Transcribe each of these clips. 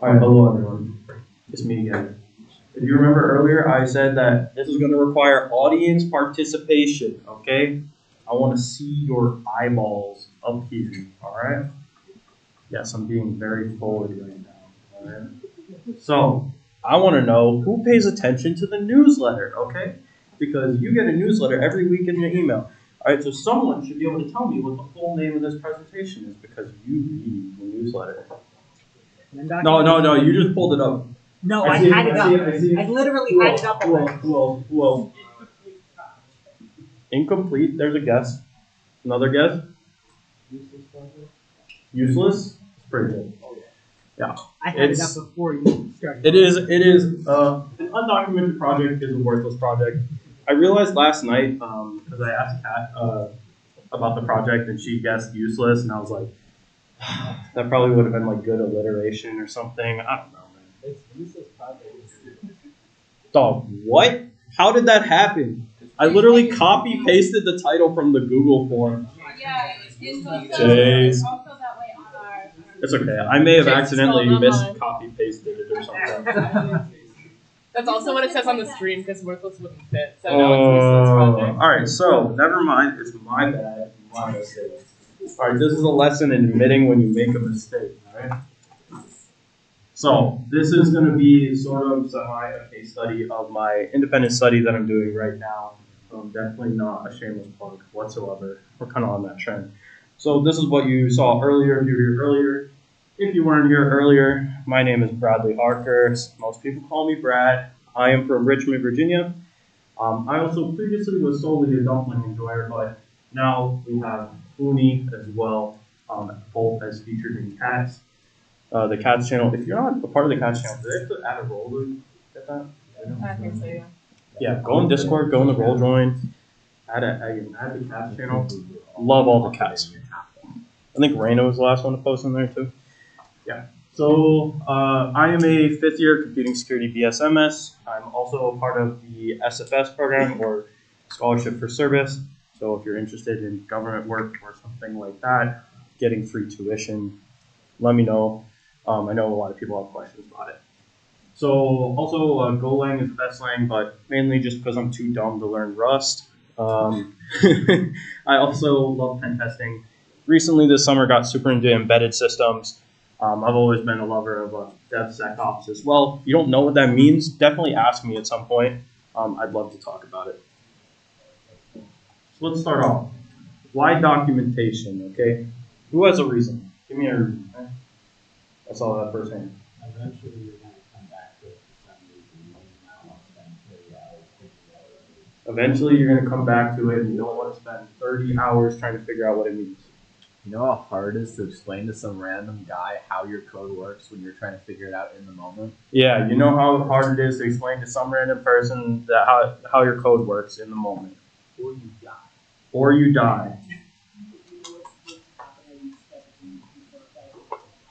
Alright, hello everyone. It's me again. If you remember earlier, I said that this is going to require audience participation, okay? I want to see your eyeballs up here, alright? Yes, I'm being very forward right now, alright? So, I want to know who pays attention to the newsletter, okay? Because you get a newsletter every week in your email. Alright, so someone should be able to tell me what the full name of this presentation is because you read the newsletter. No, you just pulled it up. No, I had it up. I literally had it up. Whoa. Incomplete, there's a guess. Another guess? Useless? It's pretty good. Yeah. I had it up before you started. It is, an undocumented project is a worthless project. I realized last night, because I asked Kat about the project and she guessed useless, and I was like, that probably would have been like good alliteration or something. I don't know, man. It's useless project. Dog, what? How did that happen? I literally copy pasted the title from the Google form. Yeah, it's also Jeez. that way on our It's okay. I may have accidentally copy pasted it or something. That's also what it says on the stream because worthless wouldn't fit. So now it's useless project. Alright, so never mind. It's my bad. My mistake. Alright, this is a lesson in admitting when you make a mistake. Alright? So, this is going to be sort of a case study of my independent study that I'm doing right now. Definitely not a shameless plug whatsoever. We're kind of on that trend. So, this is what you saw earlier if you were here earlier. If you weren't here earlier, my name is Bradley Harker. Most people call me Brad. I am from Richmond, Virginia. I also previously was solely a dumpling enjoyer, but now we have Uni as well, both as featured in Cats. The Cats channel, if you're not a part of the Cats channel, do they have to add a role to get that? I think so, yeah. Yeah, go in Discord, go in the role join, add the Cats channel. Love all the Cats. I think Raina was the last one to post in there too. Yeah. So I am a fifth year computing security BSMS. I'm also a part of the SFS program or Scholarship for Service. So if you're interested in government work or something like that, getting free tuition, let me know. I know a lot of people have questions about it. So also Golang is the best lang, but mainly just because I'm too dumb to learn Rust. I also love pen testing. Recently this summer got super into embedded systems. I've always been a lover of DevSecOps as well. If you don't know what that means, definitely ask me at some point. I'd love to talk about it. So let's start off. Why documentation, okay? Who has a reason? Give me a reason. Okay? I saw that first hand. Eventually, you're going to come back to it for some reason. You don't want to spend 30 hours figuring out what it means. Eventually, you're going to come back to it, and you don't want to spend 30 hours trying to figure out what it means. You know how hard it is to explain to some random guy how your code works when you're trying to figure it out in the moment? Yeah, you know how hard it is to explain to some random person that how your code works in the moment. Or you die. Or you die.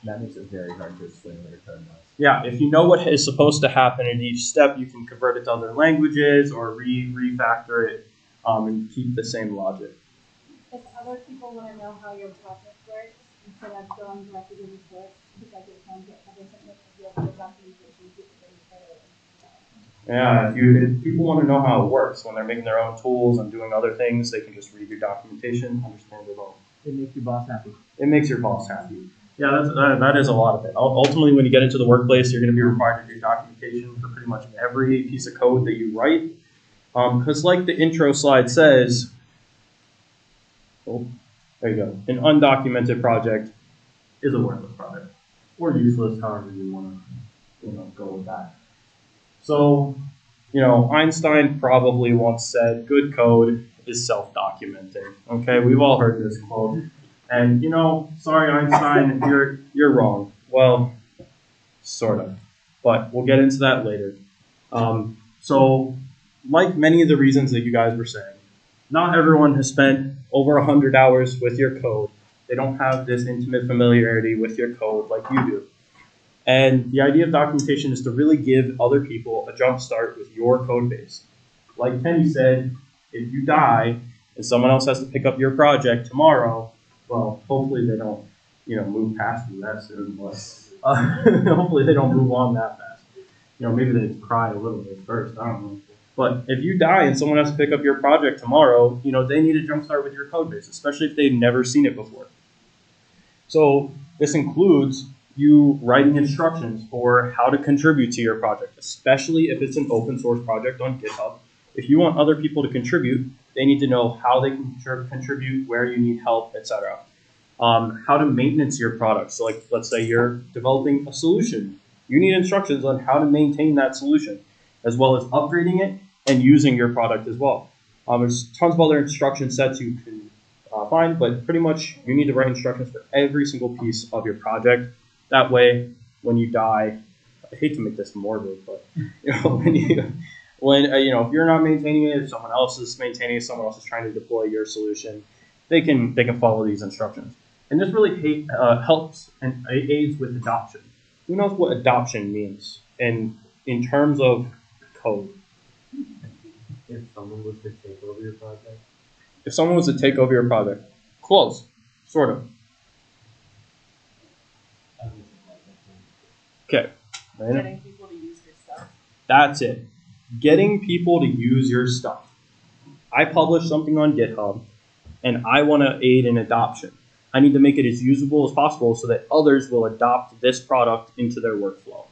That makes it very hard to explain what your code does. Yeah, if you know what is supposed to happen in each step, you can convert it to other languages or refactor it and keep the same logic. If other people want to know how your project works, instead of going directly to the source, because it can get other documentation, Yeah, if people want to know how it works when they're making their own tools and doing other things, they can just read your documentation, understand it all. It makes your boss happy. It makes your boss happy. Yeah, that is a lot of it. Ultimately, when you get into the workplace, you're going to be required to do documentation for pretty much every piece of code that you write. Because like the intro slide says, oh, there you go, an undocumented project is a worthless project. Or useless, however you want to go with that. So, Einstein probably once said, good code is self-documenting. Okay, we've all heard this quote. And, sorry, Einstein, you're wrong. Well, sort of. But we'll get into that later. So, like many of the reasons that you guys were saying, not everyone has spent over 100 hours with your code. They don't have this intimate familiarity with your code like you do. And the idea of documentation is to really give other people a jump start with your code base. Like Kenny said, if you die and someone else has to pick up your project tomorrow, well, hopefully they don't, move past you that soon. But Hopefully they don't move on that fast. Maybe they cry a little bit first. I don't know. But if you die and someone has to pick up your project tomorrow, they need a jumpstart with your code base, especially if they've never seen it before. So this includes you writing instructions for how to contribute to your project, especially if it's an open source project on GitHub. If you want other people to contribute, they need to know how they can contribute, where you need help, etc. How to maintenance your product. So like, let's say you're developing a solution. You need instructions on how to maintain that solution, as well as upgrading it and using your product as well. There's tons of other instruction sets you can find, but pretty much you need to write instructions for every single piece of your project. That way, when you die, I hate to make this morbid, but if you're not maintaining it, if someone else is maintaining it, someone else is trying to deploy your solution, they can follow these instructions. And this really helps and aids with adoption. Who knows what adoption means in terms of code? If someone was to take over your project? If someone was to take over your project. Close. Sort of. Okay. Getting people to use your stuff. That's it. Getting people to use your stuff. I publish something on GitHub, and I want to aid in adoption. I need to make it as usable as possible so that others will adopt this product into their workflow.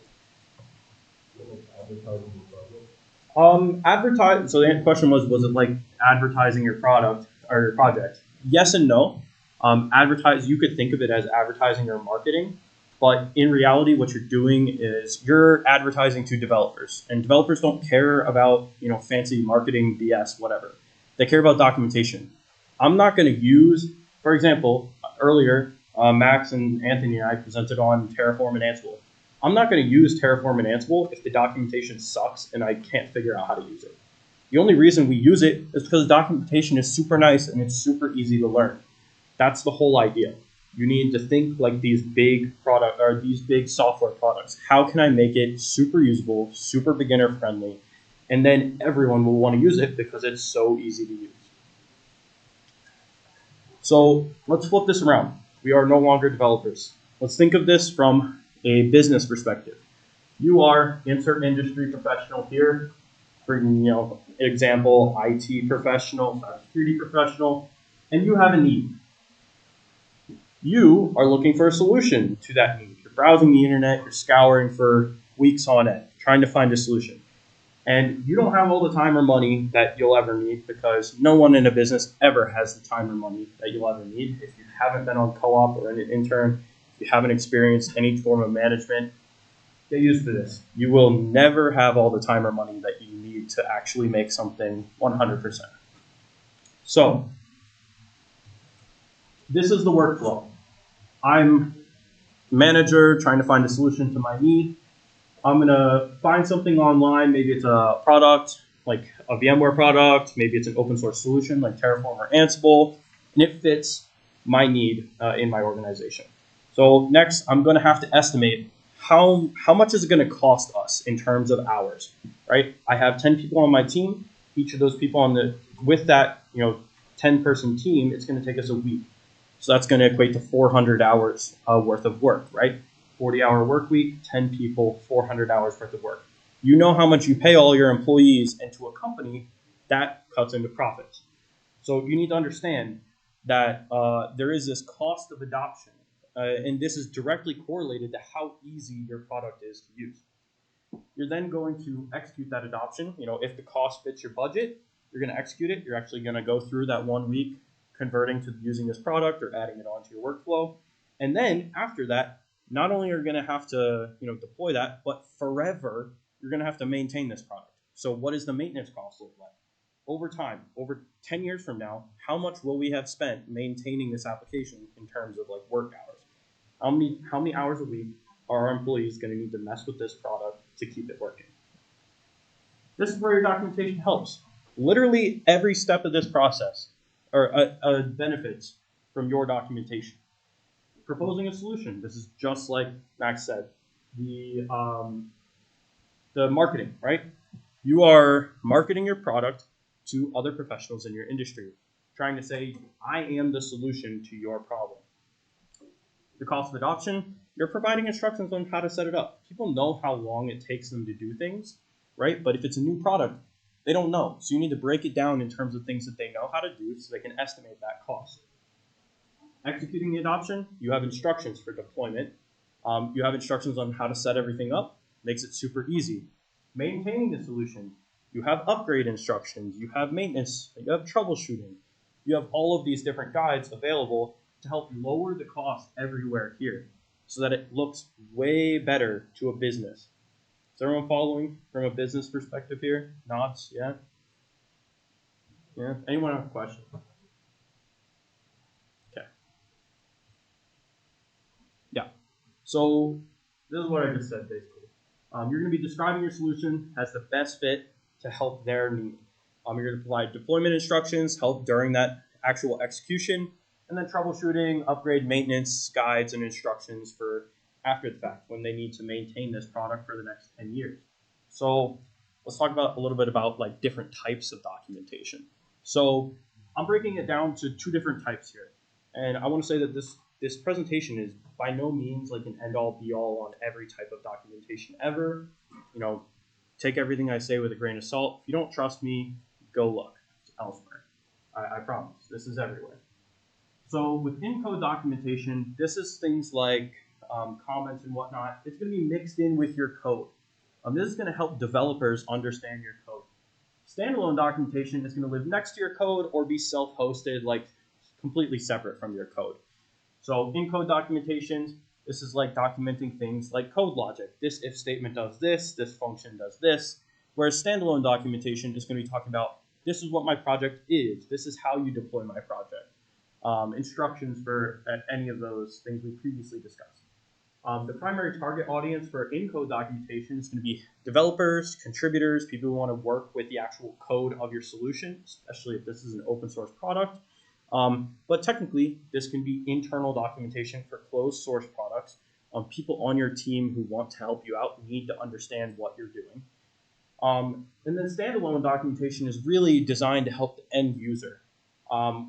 So the question was it like advertising your product or your project? Yes and no. You could think of it as advertising or marketing, but in reality, what you're doing is you're advertising to developers, and developers don't care about fancy marketing BS, whatever. They care about documentation. I'm not going to use, for example, earlier Max and Anthony and I presented on Terraform and Ansible. I'm not going to use Terraform and Ansible if the documentation sucks and I can't figure out how to use it. The only reason we use it is because the documentation is super nice and it's super easy to learn. That's the whole idea. You need to think like these big software products. How can I make it super usable, super beginner friendly, and then everyone will want to use it because it's so easy to use. So let's flip this around. We are no longer developers. Let's think of this from a business perspective. You are insert industry professional here. For example, IT professional, cybersecurity professional, and you have a need. You are looking for a solution to that need. You're browsing the internet, you're scouring for weeks on end, trying to find a solution. And you don't have all the time or money that you'll ever need, because no one in a business ever has the time or money that you'll ever need. If you haven't been on co-op or an intern, if you haven't experienced any form of management, get used to this. You will never have all the time or money that you need to actually make something 100%. So this is the workflow. I'm manager trying to find a solution to my need. I'm going to find something online. Maybe it's a product, like a VMware product. Maybe it's an open source solution like Terraform or Ansible, and it fits my need in my organization. So next, I'm going to have to estimate how much is it going to cost us in terms of hours, right? I have 10 people on my team. Each of those people with that 10-person team, it's going to take us a week. So that's going to equate to 400 hours worth of work, right? 40-hour work week, 10 people, 400 hours worth of work. You know how much you pay all your employees, and to a company, that cuts into profits. So you need to understand that there is this cost of adoption, and this is directly correlated to how easy your product is to use. You're then going to execute that adoption. If the cost fits your budget, you're going to execute it. You're actually going to go through that 1 week converting to using this product or adding it onto your workflow. And then after that, not only are you going to have to deploy that, but forever, you're going to have to maintain this product. So what does the maintenance cost look like? Over time, over 10 years from now, how much will we have spent maintaining this application in terms of like work hours? How many hours a week are our employees going to need to mess with this product to keep it working? This is where your documentation helps. Literally every step of this process benefits from your documentation. Proposing a solution. This is just like Max said. The marketing, right? You are marketing your product to other professionals in your industry, trying to say, I am the solution to your problem. The cost of adoption, you're providing instructions on how to set it up. People know how long it takes them to do things, right? But if it's a new product, they don't know. So you need to break it down in terms of things that they know how to do so they can estimate that cost. Executing the adoption, you have instructions for deployment. You have instructions on how to set everything up. Makes it super easy. Maintaining the solution, you have upgrade instructions, you have maintenance, you have troubleshooting. You have all of these different guides available to help lower the cost everywhere here so that it looks way better to a business. Is everyone following from a business perspective here? Nods, yeah? Yeah? Anyone have a question? Okay. Yeah. So this is what I just said basically. You're going to be describing your solution as the best fit to help their need. You're going to provide deployment instructions, help during that actual execution, and then troubleshooting, upgrade, maintenance, guides, and instructions for after the fact when they need to maintain this product for the next 10 years. So let's talk about a little bit about like different types of documentation. So I'm breaking it down to two different types here. And I want to say that this presentation is by no means like an end-all be-all on every type of documentation ever. You know, take everything I say with a grain of salt. If you don't trust me, go look elsewhere. I promise. This is everywhere. So with in-code documentation, this is things like comments and whatnot. It's going to be mixed in with your code. This is going to help developers understand your code. Standalone documentation is going to live next to your code or be self-hosted, like completely separate from your code. So in-code documentation, this is like documenting things like code logic. This if statement does this function does this. Whereas standalone documentation is going to be talking about this is what my project is. This is how you deploy my project. Instructions for any of those things we previously discussed. The primary target audience for in-code documentation is going to be developers, contributors, people who want to work with the actual code of your solution, especially if this is an open source product. But technically, this can be internal documentation for closed source products. People on your team who want to help you out need to understand what you're doing. And then standalone documentation is really designed to help the end user.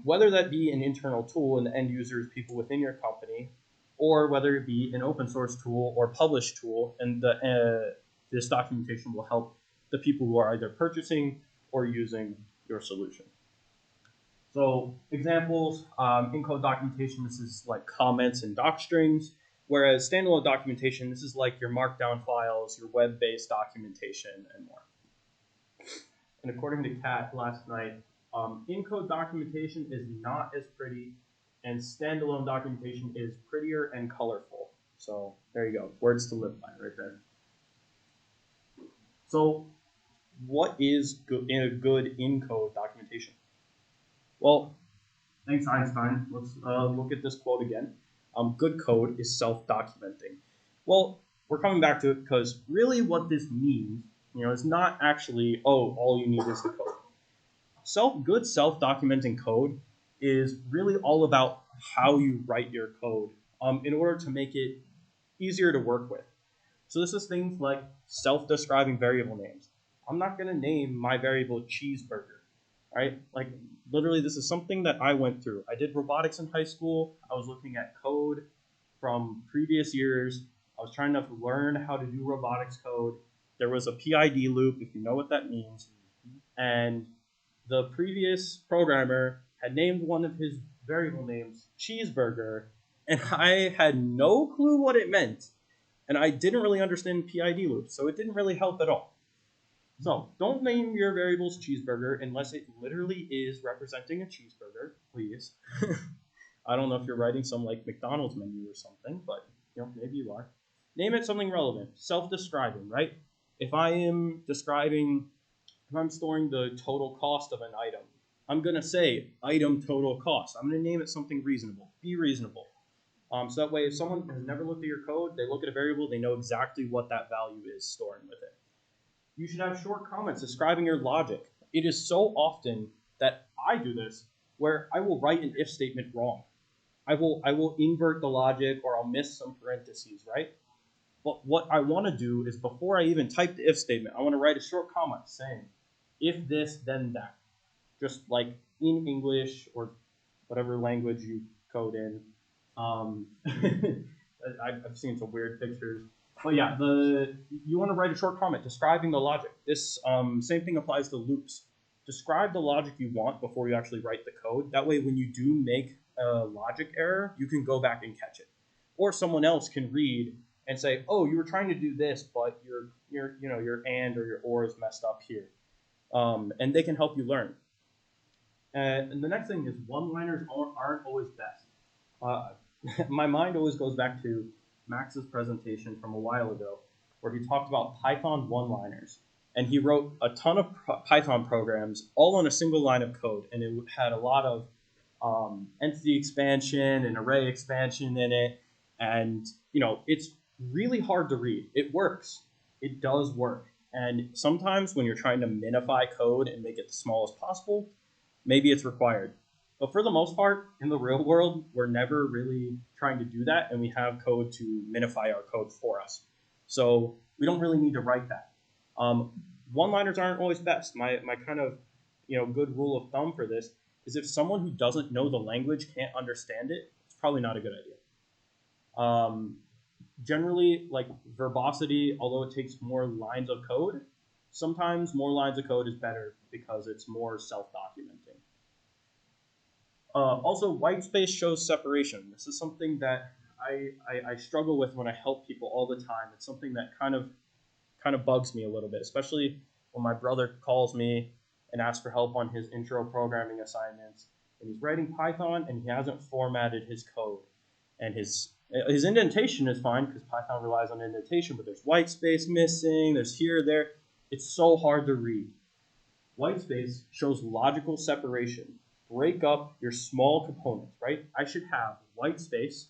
Whether that be an internal tool and the end user is people within your company, or whether it be an open source tool or published tool, and this documentation will help the people who are either purchasing or using your solution. So examples, in-code documentation, this is like comments and doc strings, whereas standalone documentation, this is like your markdown files, your web-based documentation, and more. And according to Kat last night, in-code documentation is not as pretty, and standalone documentation is prettier and colorful. So there you go, words to live by right there. So what is a good in-code documentation? Well, thanks Einstein. Let's look at this quote again. Good code is self-documenting. Well, we're coming back to it because really what this means, is not actually, all you need is the code. Good self-documenting code is really all about how you write your code in order to make it easier to work with. So this is things like self-describing variable names. I'm not going to name my variable cheeseburger, right? Like literally this is something that I went through. I did robotics in high school. I was looking at code from previous years. I was trying to learn how to do robotics code. There was a PID loop, if you know what that means. And the previous programmer had named one of his variable names cheeseburger, and I had no clue what it meant. And I didn't really understand PID loops, so it didn't really help at all. So don't name your variables cheeseburger unless it literally is representing a cheeseburger, please. I don't know if you're writing some like McDonald's menu or something, but maybe you are. Name it something relevant, self-describing, right? If I'm storing the total cost of an item, I'm going to say item total cost. I'm going to name it something reasonable. Be reasonable. So that way, if someone has never looked at your code, they look at a variable, they know exactly what that value is storing with it. You should have short comments describing your logic. It is so often that I do this where I will write an if statement wrong. I will invert the logic or I'll miss some parentheses, right? But what I want to do is before I even type the if statement, I want to write a short comment saying, if this, then that. Just like in English or whatever language you code in. I've seen some weird pictures. But yeah, you want to write a short comment describing the logic. This same thing applies to loops. Describe the logic you want before you actually write the code. That way, when you do make a logic error, you can go back and catch it, or someone else can read and say, "Oh, you were trying to do this, but your and or your or is messed up here," and they can help you learn. And the next thing is one-liners aren't always best. My mind always goes back to Max's presentation from a while ago, where he talked about Python one-liners. And he wrote a ton of Python programs all on a single line of code. And it had a lot of entity expansion and array expansion in it. And, it's really hard to read. It works. It does work. And sometimes when you're trying to minify code and make it the smallest possible, maybe it's required. But for the most part, in the real world, we're never really trying to do that, and we have code to minify our code for us. So we don't really need to write that. One-liners aren't always best. My kind of good rule of thumb for this is if someone who doesn't know the language can't understand it, it's probably not a good idea. Generally, like verbosity, although it takes more lines of code, sometimes more lines of code is better because it's more self-documenting. Also, white space shows separation. This is something that I struggle with when I help people all the time. It's something that kind of bugs me a little bit, especially when my brother calls me and asks for help on his intro programming assignments. And he's writing Python and he hasn't formatted his code. And his indentation is fine because Python relies on indentation, but there's white space missing, there's here, there. It's so hard to read. White space shows logical separation. Break up your small components, right? I should have white space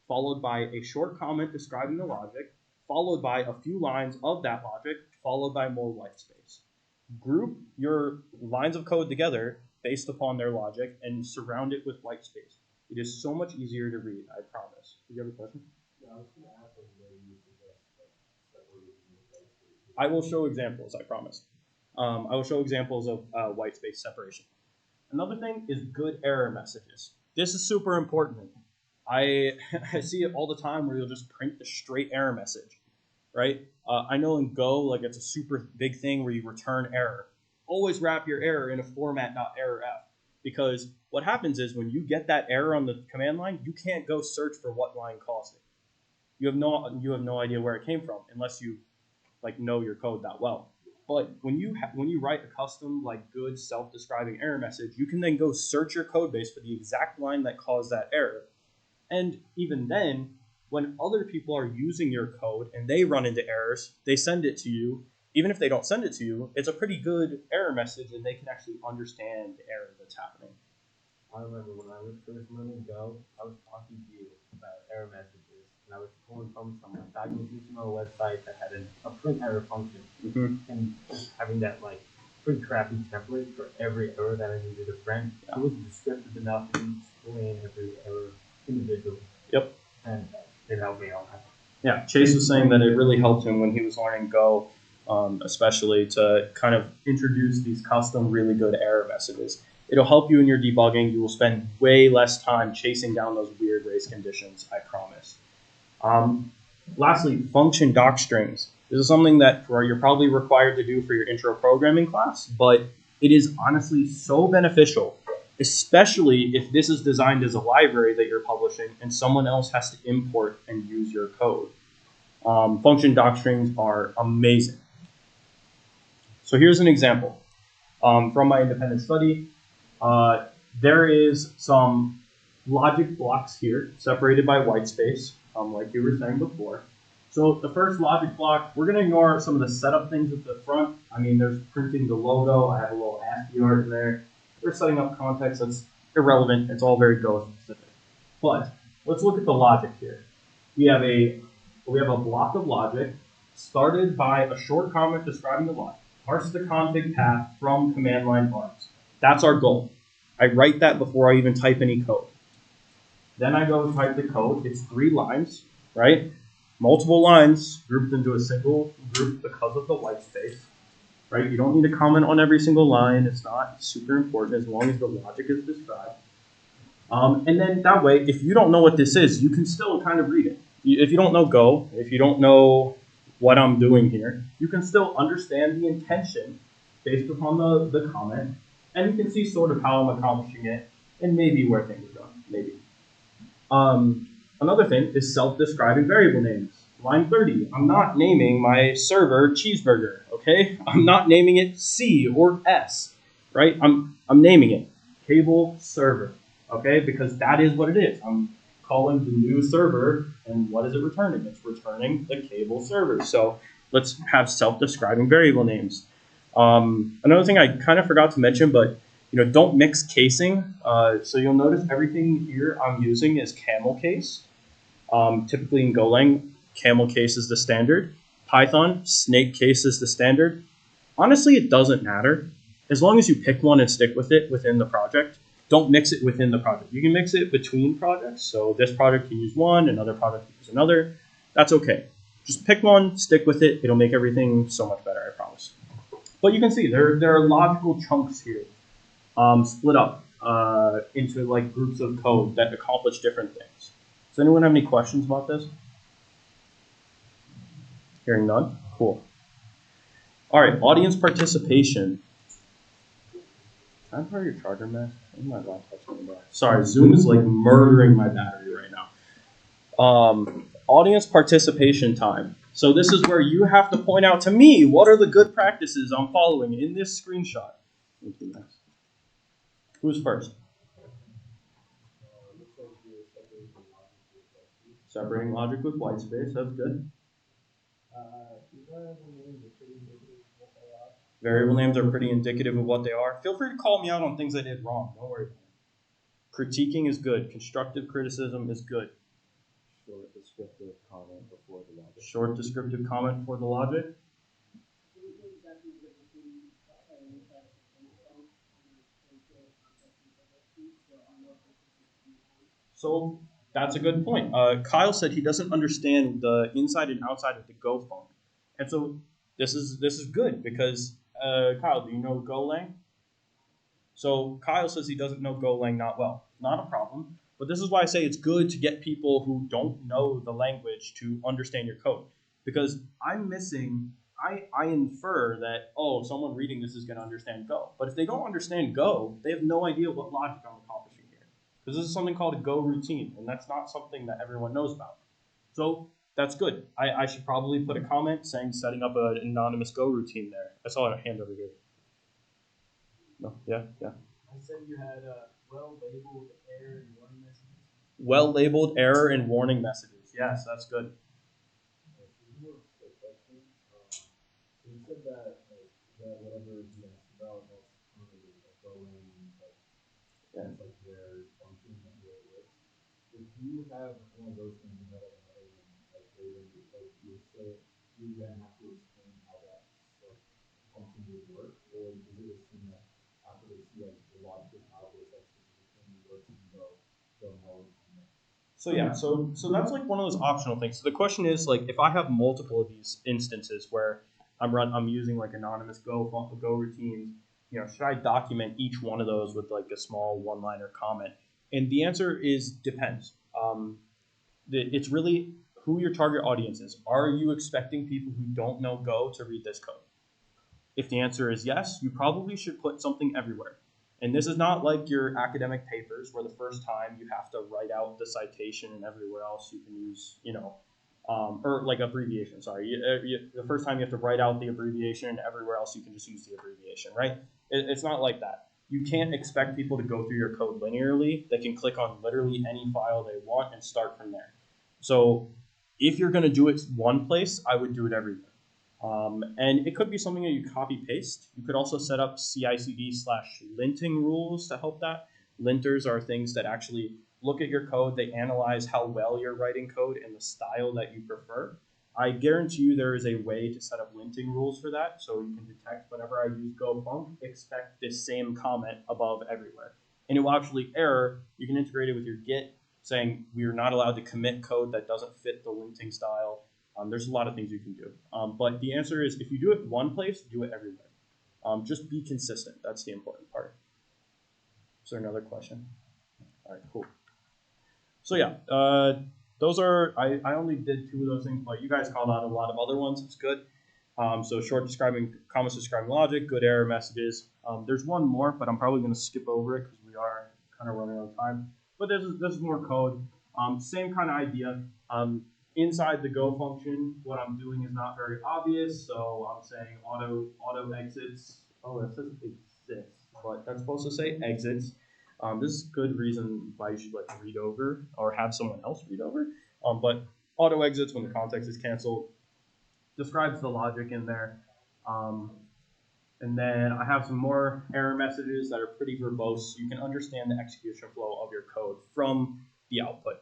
followed by a short comment describing the logic, followed by a few lines of that logic, followed by more white space. Group your lines of code together based upon their logic and surround it with white space. It is so much easier to read, I promise. Do you have a question? I will show examples, I promise. I will show examples of white space separation. Another thing is good error messages. This is super important. I see it all the time where you'll just print the straight error message, right? I know in Go, like it's a super big thing where you return error. Always wrap your error in a format.errorf, because what happens is when you get that error on the command line, you can't go search for what line caused it. You have no idea where it came from unless you know your code that well. But when you write a custom good self-describing error message, you can then go search your code base for the exact line that caused that error. And even then, when other people are using your code and they run into errors, they send it to you. Even if they don't send it to you, it's a pretty good error message and they can actually understand the error that's happening. I remember when I was first learning Go, I was talking to you about error messages, and I was pulling from some documentation on a website that had a print error function, and having that pretty crappy template for every error that I needed to print. It wasn't descriptive enough to explain every error individually. Yep. And it helped me out. Yeah, Chase was saying that it really helped him when he was learning Go, especially to kind of introduce these custom, really good error messages. It'll help you in your debugging. You will spend way less time chasing down those weird race conditions, I promise. Lastly, function docstrings. This is something that you're probably required to do for your intro programming class, but it is honestly so beneficial, especially if this is designed as a library that you're publishing and someone else has to import and use your code. Function docstrings are amazing. So here's an example from my independent study. There is some logic blocks here separated by white space, like you were saying before. So the first logic block, we're going to ignore some of the setup things at the front. I mean, there's printing the logo. I have a little ASCII art in there. We're setting up context that's irrelevant. It's all very Go specific. But let's look at the logic here. We have a block of logic started by a short comment describing the logic. Parse the config path from command line arms. That's our goal. I write that before I even type any code. Then I go type the code. It's 3 lines, right? Multiple lines grouped into a single group because of the white space, right? You don't need to comment on every single line. It's not super important as long as the logic is described. And then that way, if you don't know what this is, you can still kind of read it. If you don't know Go, if you don't know what I'm doing here, you can still understand the intention based upon the comment, and you can see sort of how I'm accomplishing it and maybe where things are going, maybe. Another thing is self-describing variable names. Line 30, I'm not naming my server cheeseburger, okay? I'm not naming it C or S, right? I'm naming it cable server, okay? Because that is what it is. I'm calling the new server, and what is it returning? It's returning the cable server. So let's have self-describing variable names. Another thing I kind of forgot to mention, but don't mix casing. So you'll notice everything here I'm using is camel case. Typically in Golang, camel case is the standard. Python, snake case is the standard. Honestly, it doesn't matter. As long as you pick one and stick with it within the project, don't mix it within the project. You can mix it between projects. So this project can use one, another project can use another. That's okay. Just pick one, stick with it. It'll make everything so much better, I promise. But you can see there are logical chunks here, split up into like groups of code that accomplish different things. Does anyone have any questions about this? Hearing none? Cool. All right, audience participation. Can I borrow your charger, man? I think my laptop's going to die. Sorry, Zoom is like murdering my battery right now. Audience participation time. So this is where you have to point out to me what are the good practices I'm following in this screenshot. Who's first? Separating logic with white space, that's good. Variable names are pretty indicative of what they are. Feel free to call me out on things I did wrong. Don't worry about it. Critiquing is good. Constructive criticism is good. Short descriptive comment before the logic. Short descriptive comment before the logic. So that's a good point. Kyle said he doesn't understand the inside and outside of the Go funk, and so this is good because Kyle, do you know Golang? So Kyle says he doesn't know Golang not well. Not a problem. But this is why I say it's good to get people who don't know the language to understand your code. Because I'm missing, I infer that, someone reading this is going to understand Go. But if they don't understand Go, they have no idea what logic I'm accomplishing here. Because this is something called a Go routine, and that's not something that everyone knows about. So that's good. I should probably put a comment saying setting up an anonymous Go routine there. I saw a hand over here. No, yeah. I said you had well-labeled error and warning messages. Well-labeled error and warning messages. Yes, that's good. You said that whatever you asked about Golang, like their function and the way it works. If you have one of those things embedded in another one, like you say, you're gonna have to explain how that function would work, or is it assumed that after they see like the logic of how this thing works and they'll know it from there? So yeah, so that's like one of those optional things. So the question is like if I have multiple of these instances where I'm using like anonymous Go routines, should I document each one of those with like a small one-liner comment? And the answer is depends. It's really who your target audience is. Are you expecting people who don't know Go to read this code? If the answer is yes, you probably should put something everywhere. And this is not like your academic papers where the first time you have to write out the citation and everywhere else you can use, or like abbreviation, sorry. The first time you have to write out the abbreviation and everywhere else you can just use the abbreviation, right? It's not like that. You can't expect people to go through your code linearly. They can click on literally any file they want and start from there. So if you're going to do it one place, I would do it everywhere. And it could be something that you copy paste. You could also set up CI/CD/linting rules to help that. Linters are things that actually look at your code. They analyze how well you're writing code and the style that you prefer. I guarantee you there is a way to set up linting rules for that. So you can detect whenever I use Go func, expect this same comment above everywhere. And it will actually error. You can integrate it with your Git saying we are not allowed to commit code that doesn't fit the linting style. There's a lot of things you can do. But the answer is if you do it one place, do it everywhere. Just be consistent. That's the important part. Is there another question? All right, cool. So yeah, those are, I only did 2 of those things, but you guys called out a lot of other ones. It's good. So short describing, comments describing logic, good error messages. There's one more, but I'm probably going to skip over it because we are kind of running out of time. But this is more code. Same kind of idea. Inside the go function, what I'm doing is not very obvious. So I'm saying auto exits. Oh, it says exists, but that's supposed to say exits. This is good reason why you should like read over or have someone else read over. But auto exits when the context is canceled. Describes the logic in there. And then I have some more error messages that are pretty verbose. So you can understand the execution flow of your code from the output.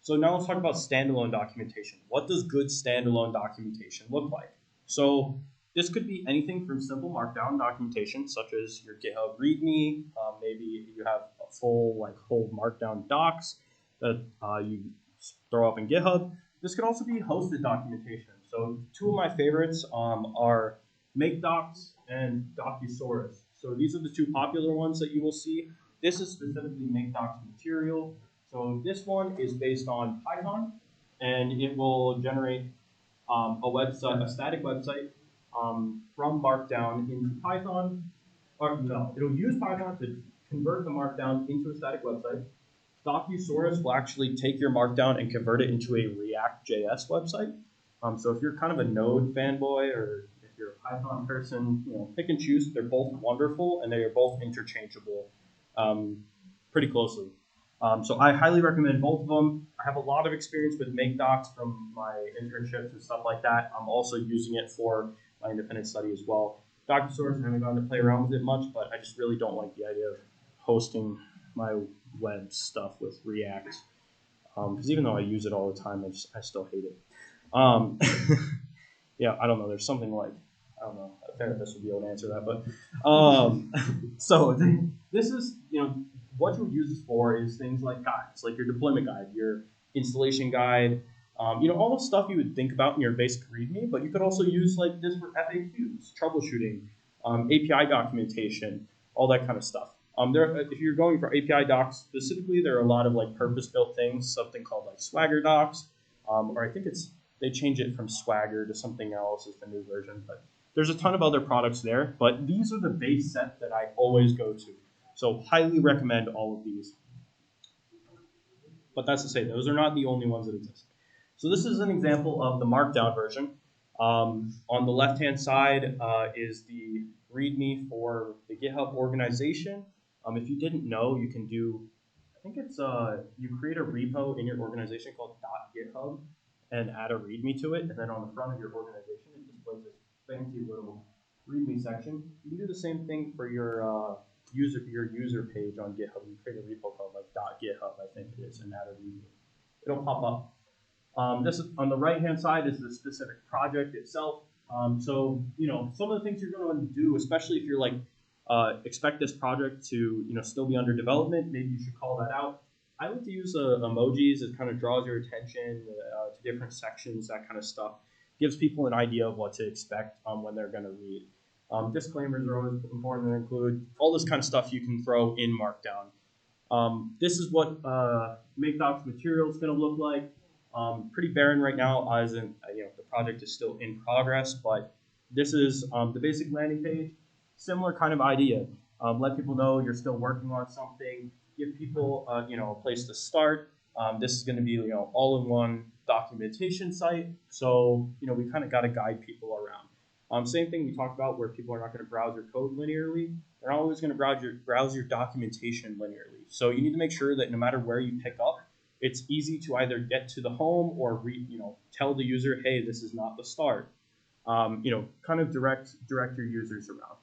So now let's talk about standalone documentation. What does good standalone documentation look like? So this could be anything from simple markdown documentation, such as your GitHub README. Maybe you have a full whole markdown docs that you throw up in GitHub. This could also be hosted documentation. So 2 of my favorites are MakeDocs and Docusaurus. So these are the 2 popular ones that you will see. This is specifically MakeDocs material. So this one is based on Python, and it will generate a static website from Markdown into Python. Or no, it'll use Python to convert the Markdown into a static website. Docusaurus will actually take your Markdown and convert it into a React.js website. So if you're kind of a Node fanboy or if you're a Python person, pick and choose. They're both wonderful and they are both interchangeable pretty closely. So I highly recommend both of them. I have a lot of experience with MakeDocs from my internships and stuff like that. I'm also using it for my independent study as well. Docusaurus, I haven't gotten to play around with it much, but I just really don't like the idea of hosting my web stuff with React. Because even though I use it all the time, I still hate it. Yeah, I don't know. There's something like, I don't know, a therapist would be able to answer that. But so this is, what you would use this for is things like guides, like your deployment guide, your installation guide, all the stuff you would think about in your basic README, but you could also use like this for FAQs, troubleshooting, API documentation, all that kind of stuff. If you're going for API docs specifically, there are a lot of like purpose-built things, something called like Swagger docs, or I think they change it from Swagger to something else as the new version, but there's a ton of other products there, but these are the base set that I always go to. So highly recommend all of these. But that's to say, those are not the only ones that exist. So this is an example of the Markdown version. On the left-hand side is the README for the GitHub organization. If you didn't know, you can do, I think it's, you create a repo in your organization called .github and add a README to it. And then on the front of your organization, it displays this fancy little README section. You can do the same thing for your user page on GitHub. You create a repo called like .github, I think it is, and add a README. It'll pop up. This is, on the right-hand side is the specific project itself. So some of the things you're going to do, especially if you're like expect this project to still be under development, maybe you should call that out. I like to use emojis. It kind of draws your attention to different sections, that kind of stuff. Gives people an idea of what to expect when they're going to read. Disclaimers are always important to include. All this kind of stuff you can throw in Markdown. This is what MakeDocs material is going to look like. Pretty barren right now, as in the project is still in progress, but this is the basic landing page. Similar kind of idea. Let people know you're still working on something. Give people a place to start. This is going to be all-in-one documentation site. So we kind of got to guide people around. Same thing we talked about where people are not going to browse your code linearly. They're not always going to browse your documentation linearly. So you need to make sure that no matter where you pick up, it's easy to either get to the home or tell the user, hey, this is not the start. Kind of direct your users around.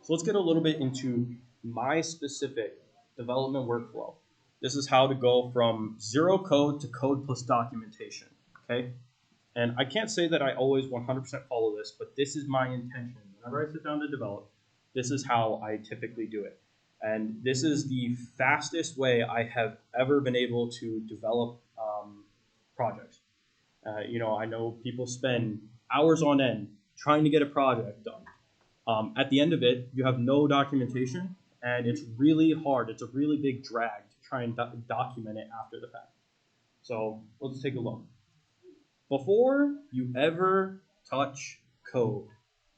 So let's get a little bit into my specific development workflow. This is how to go from zero code to code plus documentation, okay? And I can't say that I always 100% follow this, but this is my intention. Whenever I sit down to develop, this is how I typically do it. And this is the fastest way I have ever been able to develop projects. I know people spend hours on end trying to get a project done. At the end of it, you have no documentation and it's really hard. It's a really big drag to try and document it after the fact. So let's take a look. Before you ever touch code,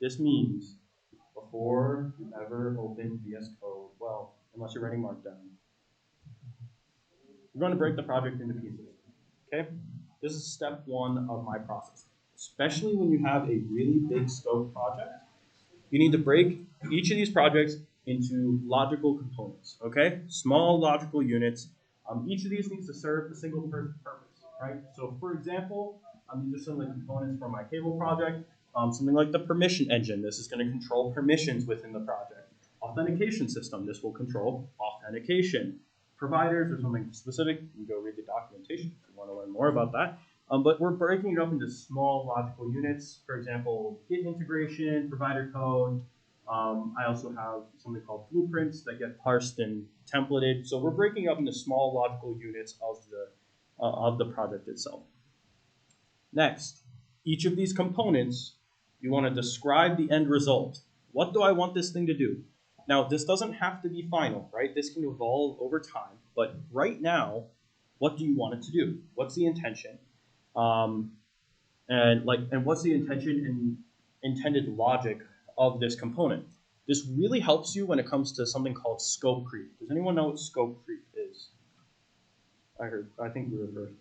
this means before you ever open VS Code, well, unless you're writing Markdown, you're going to break the project into pieces. Okay? This is step one of my process. Especially when you have a really big scope project, you need to break each of these projects into logical components. Okay? Small logical units. Each of these needs to serve a single purpose, right? So, for example, these are some of the components for my cable project. Something like the permission engine. This is going to control permissions within the project. Authentication system. This will control authentication. Providers or something specific. You can go read the documentation if you want to learn more about that. But we're breaking it up into small logical units. For example, Git integration, provider code. I also have something called blueprints that get parsed and templated. So we're breaking it up into small logical units of the project itself. Next, each of these components, you want to describe the end result. What do I want this thing to do? Now, this doesn't have to be final, right? This can evolve over time. But right now, what do you want it to do? What's the intention? And what's the intention and intended logic of this component? This really helps you when it comes to something called scope creep. Does anyone know what scope creep is? I think you were first.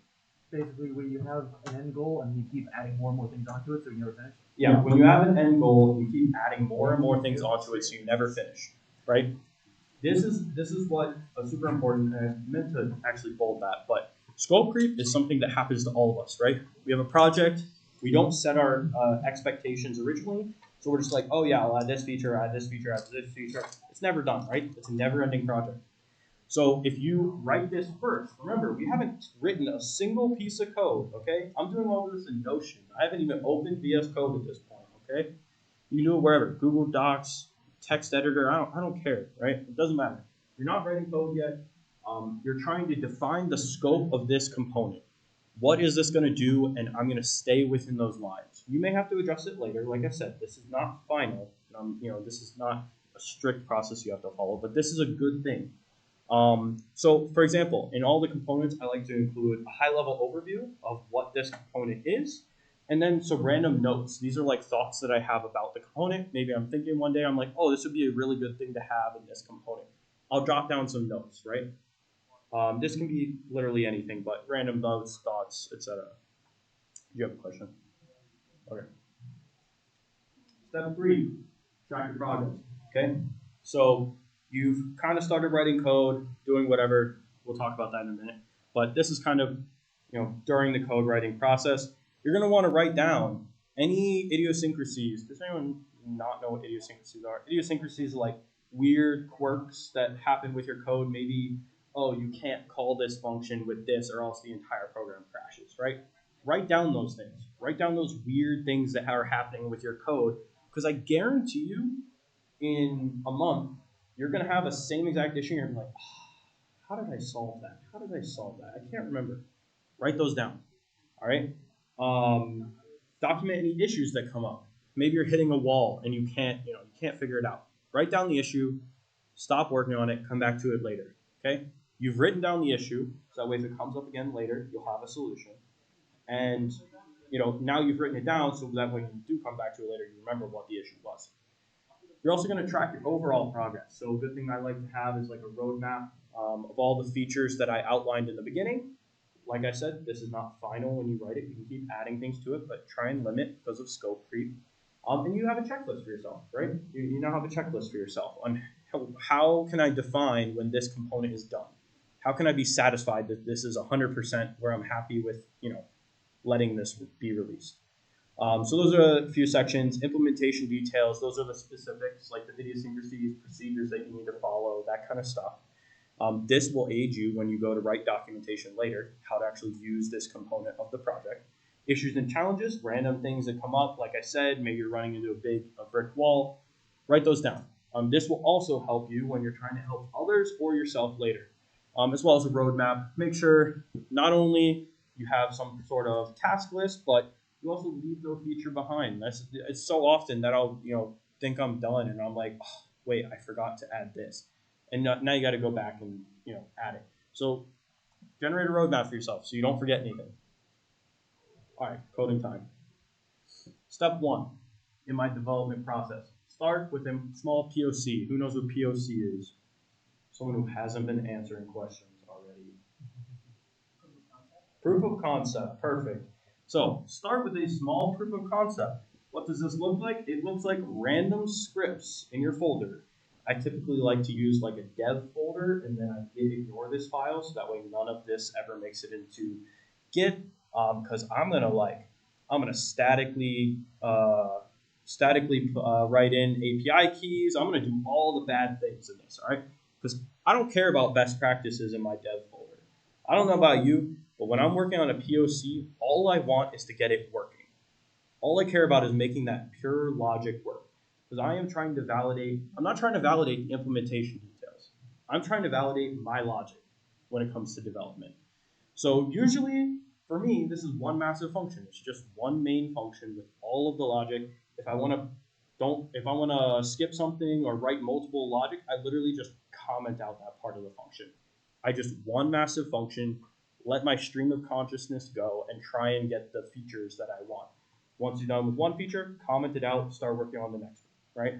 Basically, where you have an end goal and you keep adding more and more things onto it, so you never finish. Yeah, when you have an end goal, you keep adding more and more things onto it, so you never finish, right? This is what is super important, and I meant to actually bold that, but scope creep is something that happens to all of us, right? We have a project, we don't set our expectations originally, so we're just like, oh yeah, I'll add this feature, add this feature, add this feature. It's never done, right? It's a never-ending project. So if you write this first, remember, we haven't written a single piece of code, okay? I'm doing all this in Notion. I haven't even opened VS Code at this point, okay? You can do it wherever, Google Docs, text editor, I don't care, right? It doesn't matter. You're not writing code yet. You're trying to define the scope of this component. What is this going to do? And I'm going to stay within those lines. You may have to adjust it later. Like I said, this is not final. This is not a strict process you have to follow, but this is a good thing. So, for example, in all the components, I like to include a high-level overview of what this component is, and then some random notes. These are like thoughts that I have about the component. Maybe I'm thinking one day, I'm like, oh, this would be a really good thing to have in this component. I'll jot down some notes, right? This can be literally anything, but random notes, thoughts, etc. Do you have a question? Okay. Step 3, track your progress, okay? So you've kind of started writing code, doing whatever. We'll talk about that in a minute. But this is kind of, during the code writing process, you're going to want to write down any idiosyncrasies. Does anyone not know what idiosyncrasies are? Idiosyncrasies are like weird quirks that happen with your code. Maybe, oh, you can't call this function with this or else the entire program crashes, right? Write down those things. Write down those weird things that are happening with your code, because I guarantee you in a month, you're going to have the same exact issue. You're like, oh, how did I solve that? How did I solve that? I can't remember. Write those down. All right. Document any issues that come up. Maybe you're hitting a wall and you can't figure it out. Write down the issue. Stop working on it. Come back to it later. Okay. You've written down the issue, so that way if it comes up again later, you'll have a solution. And now you've written it down, so that when you do come back to it later, you remember what the issue was. You're also going to track your overall progress. So a good thing I like to have is like a roadmap of all the features that I outlined in the beginning. Like I said, this is not final when you write it. You can keep adding things to it, but try and limit because of scope creep. And you have a checklist for yourself, right? You now have a checklist for yourself on how can I define when this component is done? How can I be satisfied that this is 100% where I'm happy with, letting this be released? So those are a few sections. Implementation details, those are the specifics, like the idiosyncrasies, procedures that you need to follow, that kind of stuff. This will aid you when you go to write documentation later, how to actually use this component of the project. Issues and challenges, random things that come up. Like I said, maybe you're running into a brick wall. Write those down. This will also help you when you're trying to help others or yourself later, as well as a roadmap. Make sure not only you have some sort of task list, but you also leave no feature behind. It's so often that I'll think I'm done and I'm like, oh, wait, I forgot to add this. And now you got to go back and add it. So generate a roadmap for yourself so you don't forget anything. All right, coding time. Step 1 in my development process. Start with a small POC. Who knows what POC is? Someone who hasn't been answering questions already. Proof of concept, perfect. So start with a small proof of concept. What does this look like? It looks like random scripts in your folder. I typically like to use like a dev folder, and then I git ignore this file, so that way none of this ever makes it into Git, because I'm gonna statically write in API keys. I'm gonna do all the bad things in this, all right? Because I don't care about best practices in my dev folder. I don't know about you, but when I'm working on a POC, all I want is to get it working. All I care about is making that pure logic work. Because I am trying to validate, I'm not trying to validate the implementation details. I'm trying to validate my logic when it comes to development. So usually, for me, this is one massive function. It's just one main function with all of the logic. If I want to skip something or write multiple logic, I literally just comment out that part of the function. I just one massive function, let my stream of consciousness go, and try and get the features that I want. Once you're done with one feature, comment it out, start working on the next one, right?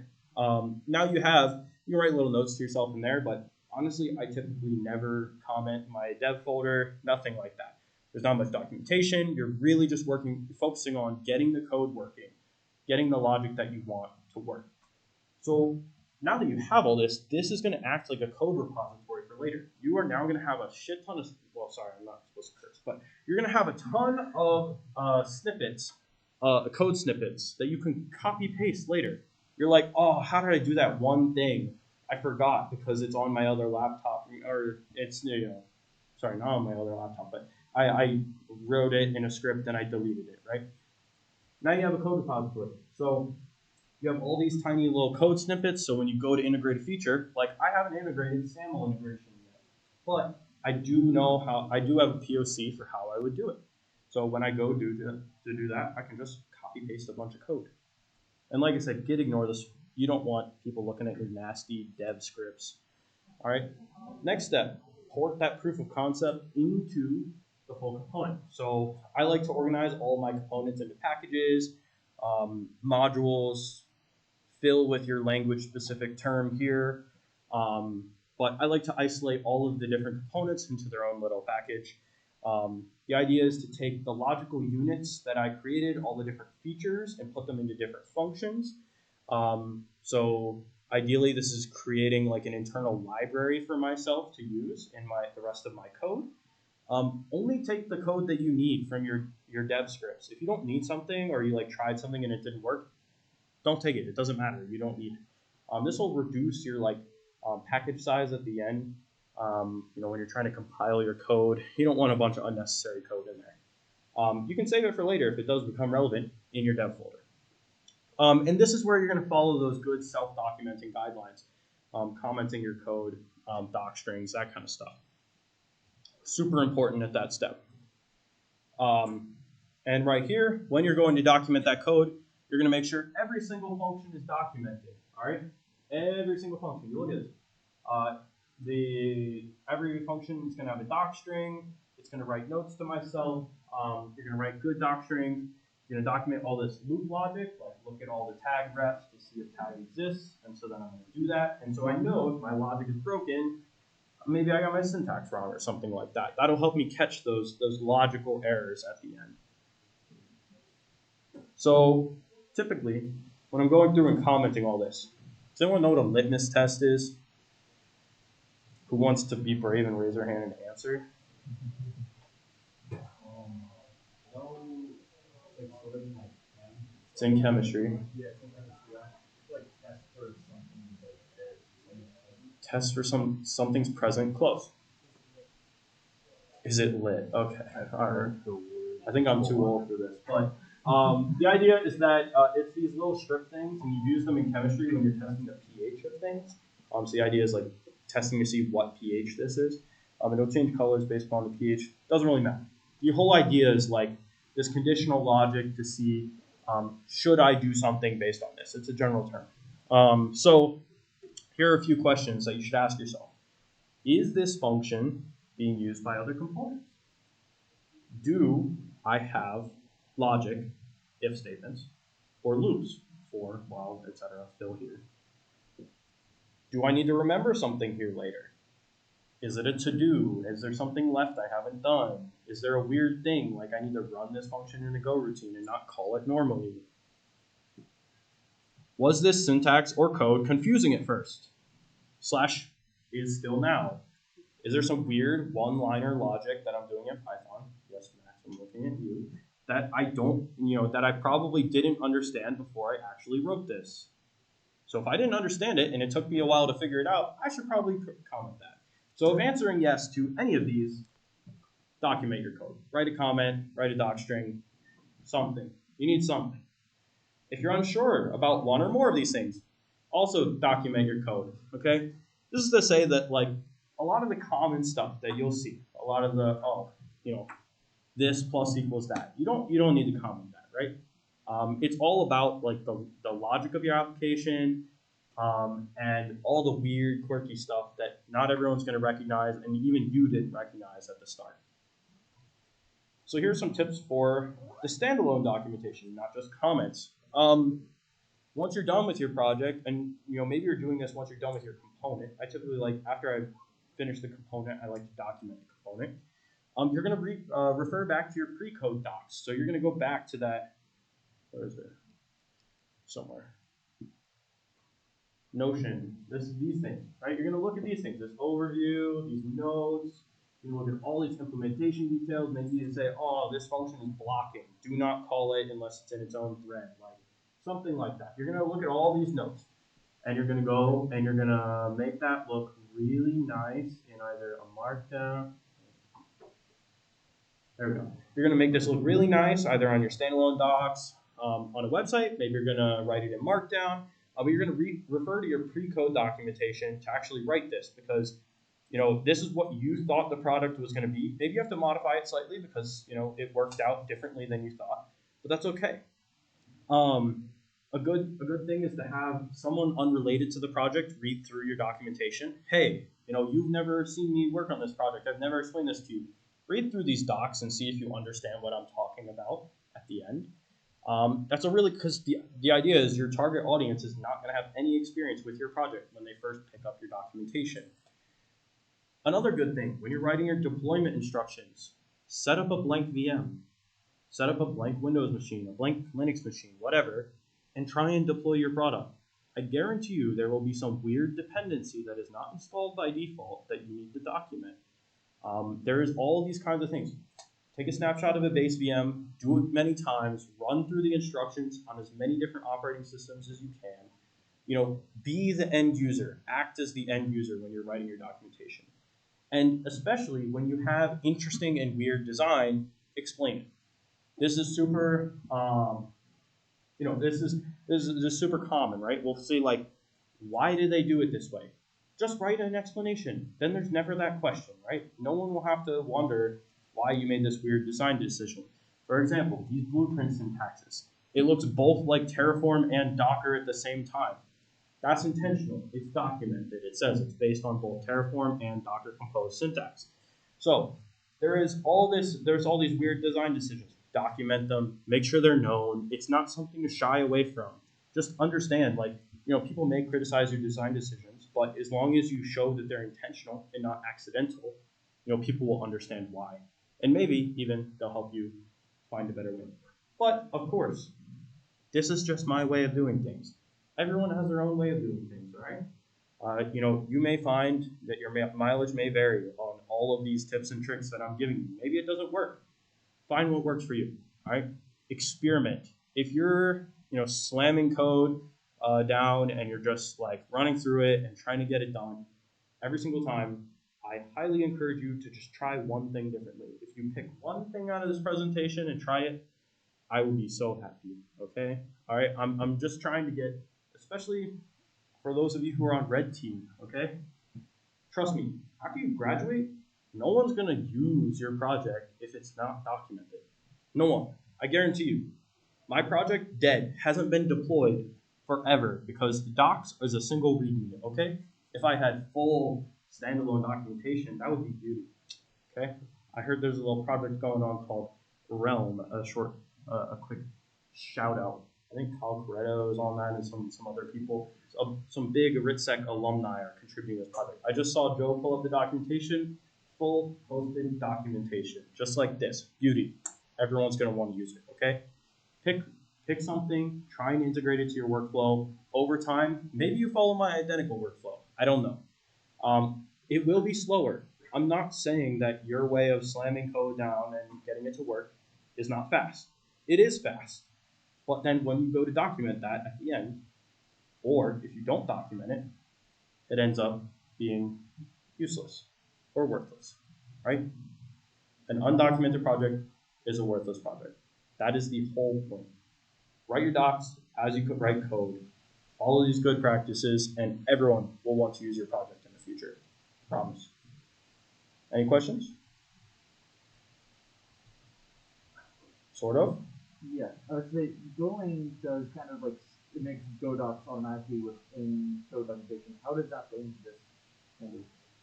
Now you can write little notes to yourself in there, but honestly, I typically never comment my dev folder, nothing like that. There's not much documentation. You're really just focusing on getting the code working, getting the logic that you want to work. So now that you have all this is going to act like a code repository for later. You are now going to have a shit ton of, well, sorry, I'm not supposed to curse, but you're going to have a ton of snippets, code snippets that you can copy paste later. You're like, oh, how did I do that one thing? I forgot because it's on my other laptop, or it's, sorry, not on my other laptop, but I wrote it in a script and I deleted it, right? Now you have a code repository. So you have all these tiny little code snippets. So when you go to integrate a feature, like I haven't integrated SAML integration yet, but I do have a POC for how I would do it. So when I go to do that, I can just copy paste a bunch of code. And like I said, git ignore this. You don't want people looking at your nasty dev scripts. All right. Next step, port that proof of concept into the full component. So I like to organize all my components into packages, modules, fill with your language specific term here. But I like to isolate all of the different components into their own little package. The idea is to take the logical units that I created, all the different features, and put them into different functions. So ideally, this is creating like an internal library for myself to use in the rest of my code. Only take the code that you need from your dev scripts. If you don't need something or you tried something and it didn't work, don't take it. It doesn't matter. You don't need it. This will reduce your package size at the end. When you're trying to compile your code, you don't want a bunch of unnecessary code in there. You can save it for later if it does become relevant in your dev folder. And this is where you're going to follow those good self-documenting guidelines, commenting your code, doc strings, that kind of stuff. Super important at that step. And right here, when you're going to document that code, you're going to make sure every single function is documented. All right, every single function. You look at this. Every function is going to have a doc string. It's going to write notes to myself. You're going to write good doc strings. You're going to document all this loop logic, like look at all the tag refs to see if tag exists, and so then I'm going to do that. And so I know if my logic is broken, maybe I got my syntax wrong or something like that. That'll help me catch those logical errors at the end. So typically, when I'm going through and commenting all this, does anyone know what a litmus test is? Who wants to be brave and raise their hand and answer? It's in chemistry. Test for something's present. Close. Is it lit? Okay. All right. I think I'm too old for this. But the idea is that it's these little strip things, and you use them in chemistry when you're testing the pH of things. So the idea is testing to see what pH this is. It'll change colors based upon the pH. Doesn't really matter. The whole idea is this conditional logic to see should I do something based on this. It's a general term. So here are a few questions that you should ask yourself. Is this function being used by other components? Do I have logic, if statements, or loops, for, while, etc., still here? Do I need to remember something here later? Is it a to-do? Is there something left I haven't done? Is there a weird thing, like I need to run this function in a Go routine and not call it normally? Was this syntax or code confusing at first? Slash is still now. Is there some weird one-liner logic that I'm doing in Python? Yes, Max, I'm looking at you. That I don't, that I probably didn't understand before I actually wrote this. So if I didn't understand it and it took me a while to figure it out, I should probably comment that. So if answering yes to any of these, document your code. Write a comment, write a doc string, something. You need something. If you're unsure about one or more of these things, also document your code, okay? This is to say that, like, a lot of the common stuff that you'll see, a lot of the, this plus equals that, you don't need to comment that, right? It's all about, like, the logic of your application, and all the weird, quirky stuff that not everyone's going to recognize, and even you didn't recognize at the start. So here's some tips for the standalone documentation, not just comments. Once you're done with your project, and maybe you're doing this once you're done with your component. I typically like, after I've finished the component, I like to document the component. You're going to refer back to your pre-code docs. So you're going to go back to that. Where is it? Somewhere. Notion, these things, right? You're going to look at these things, this overview, these notes. You're going to look at all these implementation details, and then you say, oh, this function is blocking. Do not call it unless it's in its own thread, like something like that. You're going to look at all these notes, and you're going to go and you're going to make that look really nice in either a markdown. There we go. You're going to make this look really nice either on your standalone docs, on a website. Maybe you're going to write it in Markdown. But you're going to refer to your pre-code documentation to actually write this, because this is what you thought the product was going to be. Maybe you have to modify it slightly because it worked out differently than you thought, but that's okay. A good thing is to have someone unrelated to the project read through your documentation. Hey, you've never seen me work on this project. I've never explained this to you. Read through these docs and see if you understand what I'm talking about at the end. That's because the idea is your target audience is not going to have any experience with your project when they first pick up your documentation. Another good thing, when you're writing your deployment instructions, set up a blank VM, set up a blank Windows machine, a blank Linux machine, whatever, and try and deploy your product. I guarantee you there will be some weird dependency that is not installed by default that you need to document. There is all these kinds of things. Take a snapshot of a base VM, do it many times, run through the instructions on as many different operating systems as you can. Be the end user, act as the end user when you're writing your documentation. And especially when you have interesting and weird design, explain it. This is super, this is super common, right? We'll say, like, why did they do it this way? Just write an explanation. Then there's never that question, right? No one will have to wonder why you made this weird design decision. For example, these blueprint syntaxes. It looks both like Terraform and Docker at the same time. That's intentional. It's documented. It says it's based on both Terraform and Docker Compose syntax. So there's all these weird design decisions. Document them. Make sure they're known. It's not something to shy away from. Just understand, people may criticize your design decisions, but as long as you show that they're intentional and not accidental, people will understand why. And maybe even they'll help you find a better way. But, of course, this is just my way of doing things. Everyone has their own way of doing things, right? You may find that your mileage may vary on all of these tips and tricks that I'm giving you. Maybe it doesn't work. Find what works for you, all right? Experiment. If you're, slamming code down and you're just, running through it and trying to get it done every single time, I highly encourage you to just try one thing differently. If you pick one thing out of this presentation and try it, I will be so happy, okay? All right, I'm just trying to get, especially for those of you who are on red team, okay? Trust me, after you graduate, no one's going to use your project if it's not documented. No one. I guarantee you. My project, dead, hasn't been deployed forever because the docs is a single readme, okay? If I had full standalone documentation, that would be beauty, okay? I heard there's a little project going on called Realm, a quick shout out. I think Kyle Corretto is on that and some other people. Some big RITSEC alumni are contributing to this project. I just saw Joe pull up the documentation, full hosted documentation, just like this, beauty. Everyone's gonna want to use it, okay? Pick something, try and integrate it to your workflow. Over time, maybe you follow my identical workflow. I don't know. It will be slower. I'm not saying that your way of slamming code down and getting it to work is not fast. It is fast. But then when you go to document that at the end, or if you don't document it, it ends up being useless or worthless, right? An undocumented project is a worthless project. That is the whole point. Write your docs as you could write code. Follow these good practices, and everyone will want to use your project in the future. Promise. Any questions? Sort of. Yeah, I would say Golang does kind of like it makes Go docs automatically within code documentation. How does that fit into this?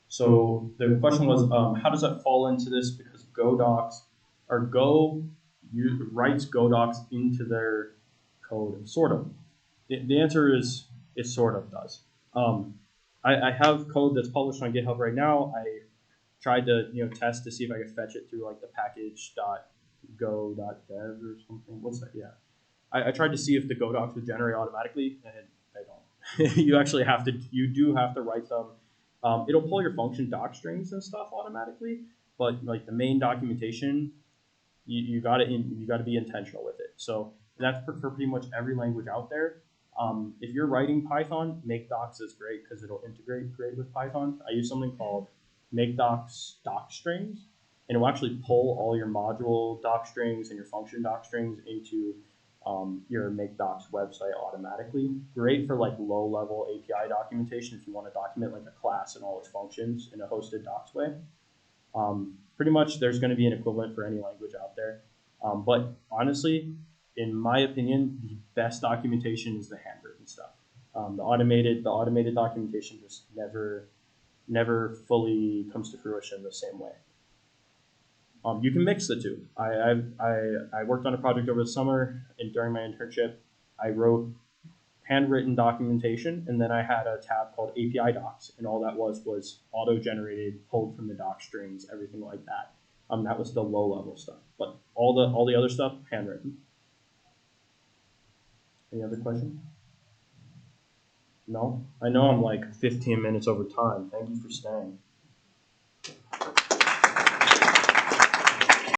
So the question was, how does that fall into this? Because Go docs or Go writes Go docs into their code, sort of. The answer is it sort of does. I have code that's published on GitHub right now. I tried to test to see if I could fetch it through like the package.go.dev or something. What's that? Yeah. I tried to see if the Go docs would generate automatically, and they don't. You do have to write them. It'll pull your function doc strings and stuff automatically, but like the main documentation, you got to be intentional with it. So that's for pretty much every language out there. If you're writing Python, make docs is great because it'll integrate great with Python. I use something called make docs doc strings, and it will actually pull all your module doc strings and your function doc strings into your make docs website automatically. Great for like low level API documentation if you want to document like a class and all its functions in a hosted docs way. Pretty much there's going to be an equivalent for any language out there. But honestly, in my opinion, the best documentation is the handwritten stuff. The automated documentation just never fully comes to fruition the same way. You can mix the two. I worked on a project over the summer, and during my internship, I wrote handwritten documentation, and then I had a tab called API docs, and all that was auto-generated, pulled from the doc strings, everything like that. That was the low-level stuff, but all the other stuff handwritten. Any other questions? No? I know I'm like 15 minutes over time. Thank you for staying.